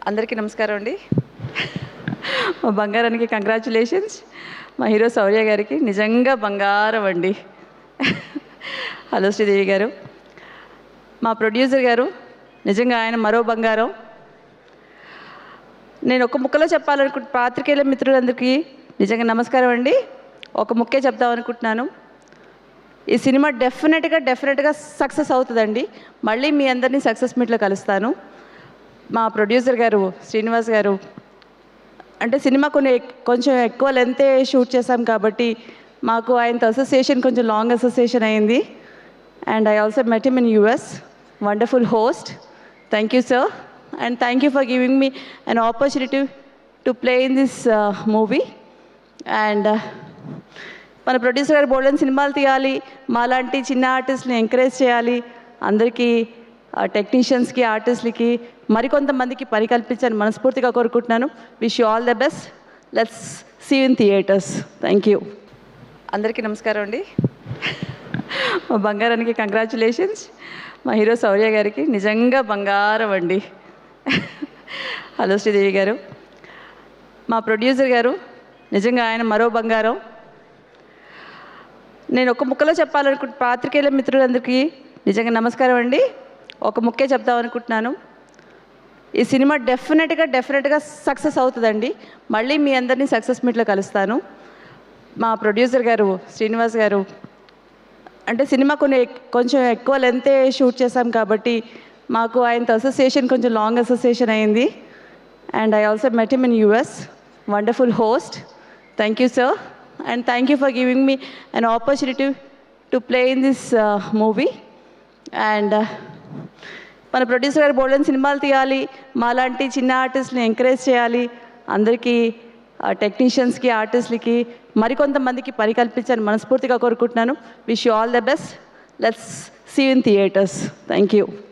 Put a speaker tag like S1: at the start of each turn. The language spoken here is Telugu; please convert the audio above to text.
S1: అందరికీ నమస్కారం అండి. మా బంగారానికి కంగ్రాచులేషన్స్. మా హీరో శౌర్య గారికి నిజంగా బంగారం అండి. హలో శ్రీదేవి గారు. మా ప్రొడ్యూసర్ గారు నిజంగా ఆయన మరో బంగారం. నేను ఒక ముక్కలో పాత్రికేయుల మిత్రులందరికీ నిజంగా నమస్కారం అండి. ఒక ముక్కే చెప్దామనుకుంటున్నాను. ఈ సినిమా డెఫినెట్గా సక్సెస్ అవుతుందండి. మళ్ళీ మీ అందరినీ సక్సెస్ మీట్లో కలుస్తాను. మా ప్రొడ్యూసర్ గారు శ్రీనివాస్ గారు అంటే సినిమా కొంచెం ఎక్కువ లెంతే షూట్ చేశాం కాబట్టి మాకు ఆయనతో అసోసియేషన్ కొంచెం లాంగ్ అసోసియేషన్ అయింది. And I also met him in US. Wonderful host. Thank you sir. And thank you for giving me an opportunity to play in this movie. And మన ప్రొడ్యూసర్ గారు బోల్డెన్ సినిమాలు తీయాలి, మాలాంటి చిన్న ఆర్టిస్ట్ని ఎంకరేజ్ చేయాలి, అందరికీ టెక్నీషియన్స్కి ఆర్టిస్ట్లకి మరికొంతమందికి పని కల్పించాలని మనస్ఫూర్తిగా కోరుకుంటున్నాను. Wish you all the best. Let's see in theatres. Thank you. అందరికీ నమస్కారం అండి. మా బంగారానికి కంగ్రాచులేషన్స్. మా హీరో శౌర్య గారికి నిజంగా బంగారం అండి. హలో శ్రీదేవి గారు. మా ప్రొడ్యూసర్ గారు నిజంగా ఆయన మరో బంగారం. నేను ఒక ముక్కలో పాత్రికేయుల మిత్రులందరికీ నిజంగా నమస్కారం అండి. ఒక ముక్కే చెప్దామనుకుంటున్నాను. ఈ సినిమా డెఫినెట్గా సక్సెస్ అవుతుందండి. మళ్ళీ మీ అందరినీ సక్సెస్ మీట్లో కలుస్తాను. మా ప్రొడ్యూసర్ గారు శ్రీనివాస్ గారు అంటే సినిమా కొంచెం ఎక్కువ లెంతే షూట్ చేశాం కాబట్టి మాకు ఆయనతో అసోసియేషన్ కొంచెం లాంగ్ అసోసియేషన్ అయింది. And I also met him in US. Wonderful host. Thank you sir. And thank you for giving me an opportunity to play in this movie. And మన ప్రొడ్యూసర్ గారు బోల్డెన్ సినిమాలు తీయాలి, మాలాంటి చిన్న ఆర్టిస్ట్ని ఎంకరేజ్ చేయాలి, అందరికీ టెక్నీషియన్స్కి ఆర్టిస్ట్లకి మరికొంతమందికి పని కల్పించాలని మనస్ఫూర్తిగా కోరుకుంటున్నాను. Wish you all the best. Let's see in theatres. Thank you.